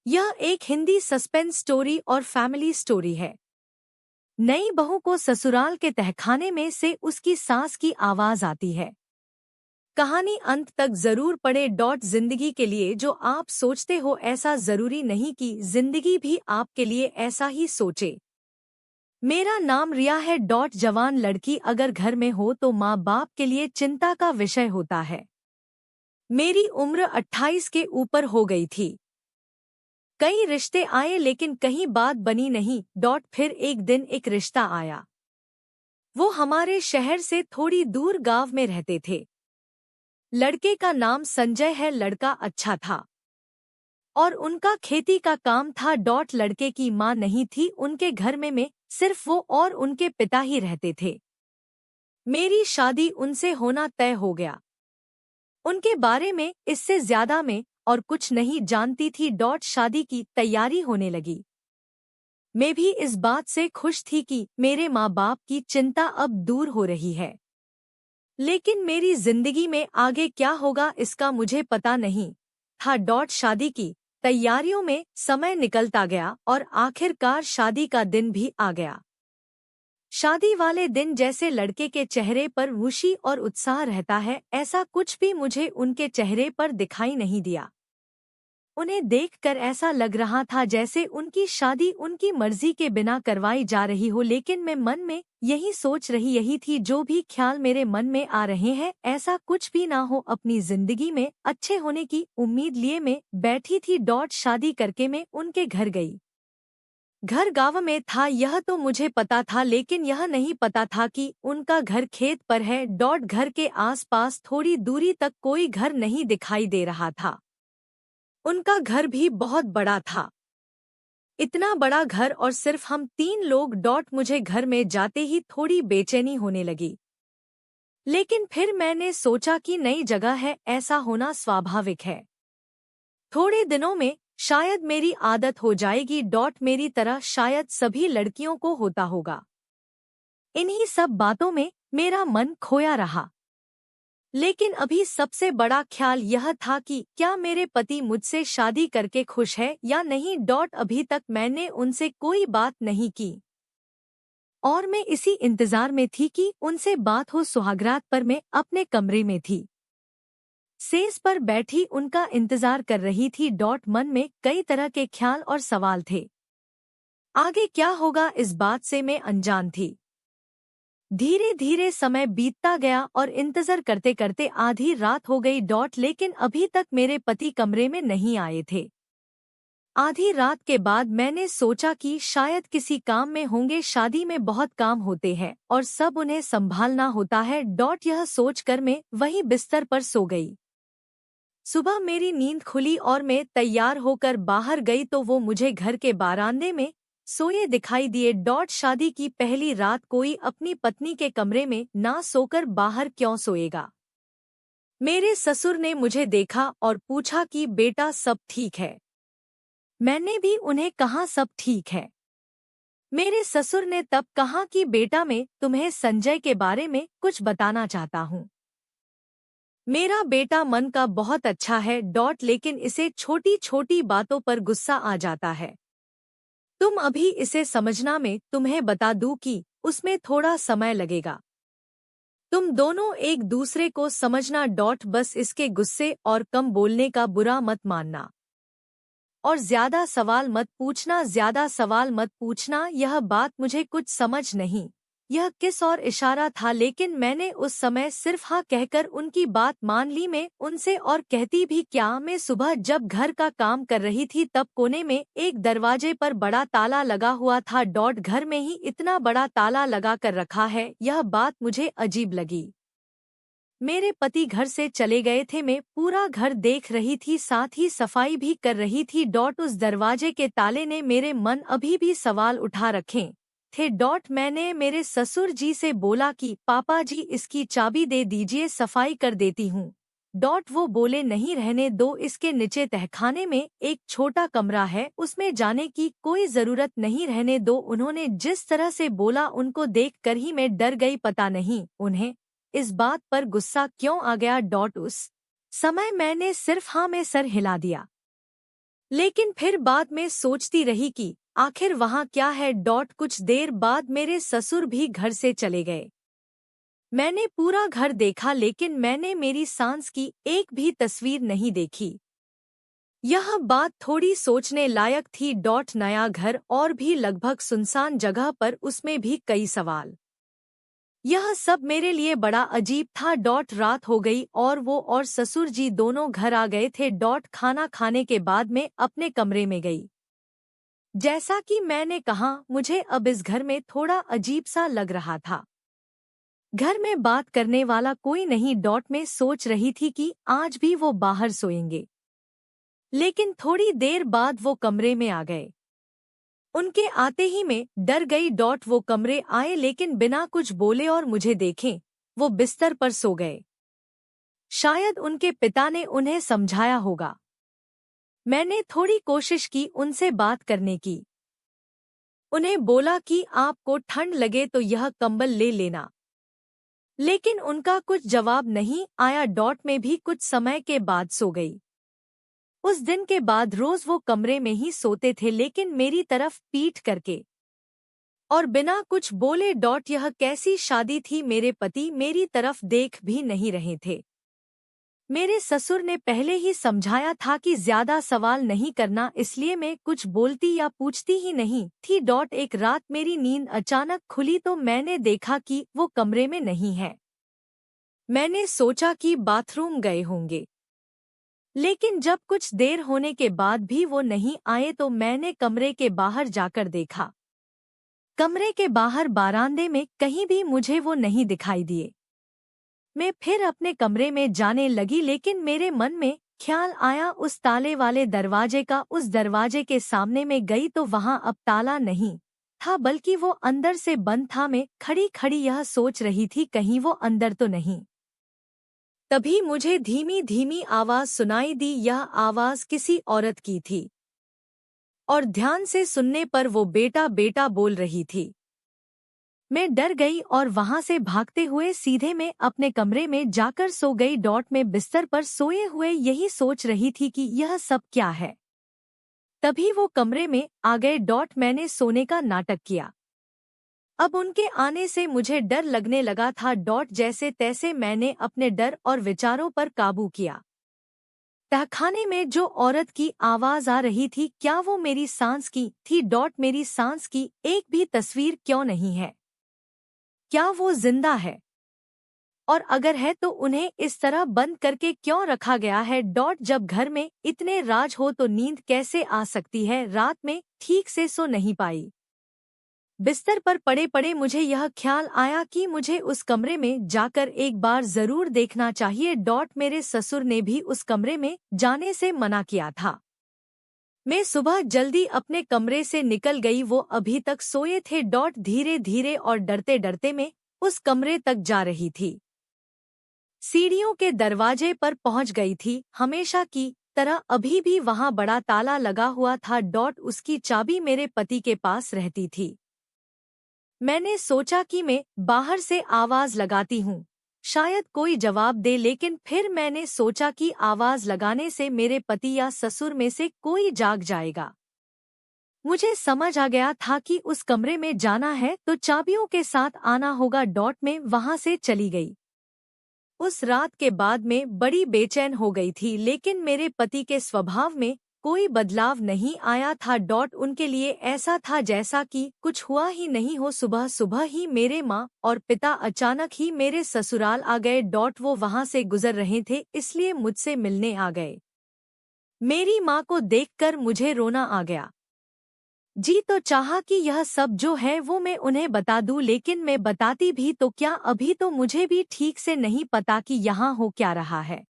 यह एक Hindi suspense story और फैमिली स्टोरी है। नई बहू को ससुराल के तहखाने में से उसकी सास की आवाज आती है। कहानी अंत तक जरूर पढ़े। जिंदगी के लिए जो आप सोचते हो ऐसा जरूरी नहीं कि जिंदगी भी आपके लिए ऐसा ही सोचे। मेरा नाम रिया है। जवान लड़की अगर घर में हो तो माँ बाप के लिए चिंता का विषय होता है। मेरी उम्र 28 के ऊपर हो गई थी। कई रिश्ते आए लेकिन कहीं बात बनी नहीं। फिर एक दिन एक रिश्ता आया। वो हमारे शहर से थोड़ी दूर गांव में रहते थे। लड़के का नाम संजय है। लड़का अच्छा था और उनका खेती का काम था। लड़के की माँ नहीं थी उनके घर में सिर्फ वो और उनके पिता ही रहते थे। मेरी शादी उनसे होना तय हो गया। उनके बारे में इससे ज्यादा मैं और कुछ नहीं जानती थी। शादी की तैयारी होने लगी। मैं भी इस बात से खुश थी कि मेरे माँ बाप की चिंता अब दूर हो रही है। लेकिन मेरी जिंदगी में आगे क्या होगा इसका मुझे पता नहीं था। शादी की तैयारियों में समय निकलता गया और आखिरकार शादी का दिन भी आ गया। शादी वाले दिन जैसे लड़के के चेहरे पर खुशी और उत्साह रहता है, ऐसा कुछ भी मुझे उनके चेहरे पर दिखाई नहीं दिया। उन्हें देखकर ऐसा लग रहा था जैसे उनकी शादी उनकी मर्जी के बिना करवाई जा रही हो। लेकिन मैं मन में यही सोच रही यही थी, जो भी ख्याल मेरे मन में आ रहे हैं ऐसा कुछ भी ना हो। अपनी जिंदगी में अच्छे होने की उम्मीद लिए मैं बैठी थी। शादी करके मैं उनके घर गई। घर गांव में था यह तो मुझे पता था, लेकिन यह नहीं पता था कि उनका घर खेत पर है। घर के आसपास थोड़ी दूरी तक कोई घर नहीं दिखाई दे रहा था। उनका घर भी बहुत बड़ा था। इतना बड़ा घर और सिर्फ हम 3 लोग। मुझे घर में जाते ही थोड़ी बेचैनी होने लगी। लेकिन फिर मैंने सोचा कि नई जगह है, ऐसा होना स्वाभाविक है। थोड़े दिनों में शायद मेरी आदत हो जाएगी। मेरी तरह शायद सभी लड़कियों को होता होगा। इन्हीं सब बातों में मेरा मन खोया रहा। लेकिन अभी सबसे बड़ा ख्याल यह था कि क्या मेरे पति मुझसे शादी करके खुश है या नहीं। अभी तक मैंने उनसे कोई बात नहीं की और मैं इसी इंतजार में थी कि उनसे बात हो। सुहागरात पर मैं अपने कमरे में थी, सेज पर बैठी उनका इंतजार कर रही थी। मन में कई तरह के ख्याल और सवाल थे। आगे क्या होगा इस बात से मैं अनजान थी। धीरे धीरे समय बीतता गया और इंतजार करते करते आधी रात हो गई। लेकिन अभी तक मेरे पति कमरे में नहीं आए थे। आधी रात के बाद मैंने सोचा कि शायद किसी काम में होंगे। शादी में बहुत काम होते हैं और सब उन्हें संभालना होता है। यह सोचकर मैं वही बिस्तर पर सो गई। सुबह मेरी नींद खुली और मैं तैयार होकर बाहर गई तो वो मुझे घर के बारांदे में सोए दिखाई दिए। शादी की पहली रात कोई अपनी पत्नी के कमरे में ना सोकर बाहर क्यों सोएगा। मेरे ससुर ने मुझे देखा और पूछा कि बेटा सब ठीक है। मैंने भी उन्हें कहा सब ठीक है। मेरे ससुर ने तब कहा कि बेटा मैं तुम्हें संजय के बारे में कुछ बताना चाहता हूँ। मेरा बेटा मन का बहुत अच्छा है। लेकिन इसे छोटी छोटी बातों पर गुस्सा आ जाता है। तुम अभी इसे समझना, मैं तुम्हें बता दूं कि उसमें थोड़ा समय लगेगा। तुम दोनों एक दूसरे को समझना। बस इसके गुस्से और कम बोलने का बुरा मत मानना और ज्यादा सवाल मत पूछना। ज्यादा सवाल मत पूछना, यह बात मुझे कुछ समझ नहीं यह किस और इशारा था, लेकिन मैंने उस समय सिर्फ हाँ कहकर उनकी बात मान ली। मैं उनसे और कहती भी क्या। मैं सुबह जब घर का काम कर रही थी तब कोने में एक दरवाजे पर बड़ा ताला लगा हुआ था। घर में ही इतना बड़ा ताला लगा कर रखा है, यह बात मुझे अजीब लगी। मेरे पति घर से चले गए थे। मैं पूरा घर देख रही थी, साथ ही सफाई भी कर रही थी। उस दरवाजे के ताले ने मेरे मन अभी भी सवाल उठा रखे थे। मैंने मेरे ससुर जी से बोला कि पापा जी इसकी चाबी दे दीजिए, सफाई कर देती हूँ। वो बोले नहीं रहने दो, इसके नीचे तहखाने में एक छोटा कमरा है, उसमें जाने की कोई जरूरत नहीं, रहने दो। उन्होंने जिस तरह से बोला उनको देखकर ही मैं डर गई। पता नहीं उन्हें इस बात पर गुस्सा क्यों आ गया। उस समय मैंने सिर्फ हाँ में सर हिला दिया। लेकिन फिर बाद में सोचती रही कि आखिर वहाँ क्या है। कुछ देर बाद मेरे ससुर भी घर से चले गए। मैंने पूरा घर देखा लेकिन मैंने मेरी सास की एक भी तस्वीर नहीं देखी। यह बात थोड़ी सोचने लायक थी। नया घर और भी लगभग सुनसान जगह पर उसमें भी कई सवाल। यह सब मेरे लिए बड़ा अजीब था। रात हो गई और वो और ससुर जी दोनों घर आ गए थे। खाना खाने के बाद मैं अपने कमरे में गई। जैसा कि मैंने कहा, मुझे अब इस घर में थोड़ा अजीब सा लग रहा था। घर में बात करने वाला कोई नहीं। में सोच रही थी कि आज भी वो बाहर सोएंगे, लेकिन थोड़ी देर बाद वो कमरे में आ गए। उनके आते ही मैं डर गई। वो कमरे आए लेकिन बिना कुछ बोले और मुझे देखें वो बिस्तर पर सो गए। शायद उनके पिता ने उन्हें समझाया होगा। मैंने थोड़ी कोशिश की उनसे बात करने की। उन्हें बोला कि आपको ठंड लगे तो यह कंबल ले लेना, लेकिन उनका कुछ जवाब नहीं आया। में भी कुछ समय के बाद सो गई। उस दिन के बाद रोज वो कमरे में ही सोते थे, लेकिन मेरी तरफ पीठ करके और बिना कुछ बोले। यह कैसी शादी थी। मेरे पति मेरी तरफ देख भी नहीं रहे थे। मेरे ससुर ने पहले ही समझाया था कि ज्यादा सवाल नहीं करना, इसलिए मैं कुछ बोलती या पूछती ही नहीं थी। एक रात मेरी नींद अचानक खुली तो मैंने देखा कि वो कमरे में नहीं है। मैंने सोचा कि बाथरूम गए होंगे, लेकिन जब कुछ देर होने के बाद भी वो नहीं आए तो मैंने कमरे के बाहर जाकर देखा। कमरे के बाहर बारांदे में कहीं भी मुझे वो नहीं दिखाई दिए। मैं फिर अपने कमरे में जाने लगी, लेकिन मेरे मन में ख्याल आया उस ताले वाले दरवाजे का। उस दरवाजे के सामने में गई तो वहां अब ताला नहीं था, बल्कि वो अंदर से बंद था। मैं खड़ी खड़ी यह सोच रही थी कहीं वो अंदर तो नहीं। तभी मुझे धीमी धीमी आवाज सुनाई दी। यह आवाज किसी औरत की थी और ध्यान से सुनने पर वो बेटा बेटा बोल रही थी। मैं डर गई और वहां से भागते हुए सीधे मैं अपने कमरे में जाकर सो गई। में बिस्तर पर सोए हुए यही सोच रही थी कि यह सब क्या है। तभी वो कमरे में आ गए। मैंने सोने का नाटक किया। अब उनके आने से मुझे डर लगने लगा था। जैसे तैसे मैंने अपने डर और विचारों पर काबू किया। तहखाने में जो औरत की आवाज आ रही थी, क्या वो मेरी सास की थी? मेरी सास की एक भी तस्वीर क्यों नहीं है? क्या वो जिंदा है? और अगर है तो उन्हें इस तरह बंद करके क्यों रखा गया है? जब घर में इतने राज हो तो नींद कैसे आ सकती है? रात में ठीक से सो नहीं पाई। बिस्तर पर पड़े पड़े मुझे यह ख्याल आया कि मुझे उस कमरे में जाकर एक बार जरूर देखना चाहिए। मेरे ससुर ने भी उस कमरे में जाने से मना किया था। मैं सुबह जल्दी अपने कमरे से निकल गई। वो अभी तक सोए थे। धीरे धीरे और डरते डरते मैं उस कमरे तक जा रही थी। सीढ़ियों के दरवाजे पर पहुंच गई थी। हमेशा की तरह अभी भी वहां बड़ा ताला लगा हुआ था। उसकी चाबी मेरे पति के पास रहती थी। मैंने सोचा कि मैं बाहर से आवाज लगाती हूँ, शायद कोई जवाब दे, लेकिन फिर मैंने सोचा कि आवाज लगाने से मेरे पति या ससुर में से कोई जाग जाएगा। मुझे समझ आ गया था कि उस कमरे में जाना है तो चाबियों के साथ आना होगा। में वहां से चली गई। उस रात के बाद मैं बड़ी बेचैन हो गई थी, लेकिन मेरे पति के स्वभाव में कोई बदलाव नहीं आया था। उनके लिए ऐसा था जैसा कि कुछ हुआ ही नहीं हो। सुबह सुबह ही मेरे माँ और पिता अचानक ही मेरे ससुराल आ गए। वो वहां से गुजर रहे थे, इसलिए मुझसे मिलने आ गए। मेरी माँ को देखकर मुझे रोना आ गया। जी तो चाहा कि यह सब जो है वो मैं उन्हें बता दूं, लेकिन मैं बताती भी तो क्या, अभी तो मुझे भी ठीक से नहीं पता कि यहाँ हो क्या रहा है।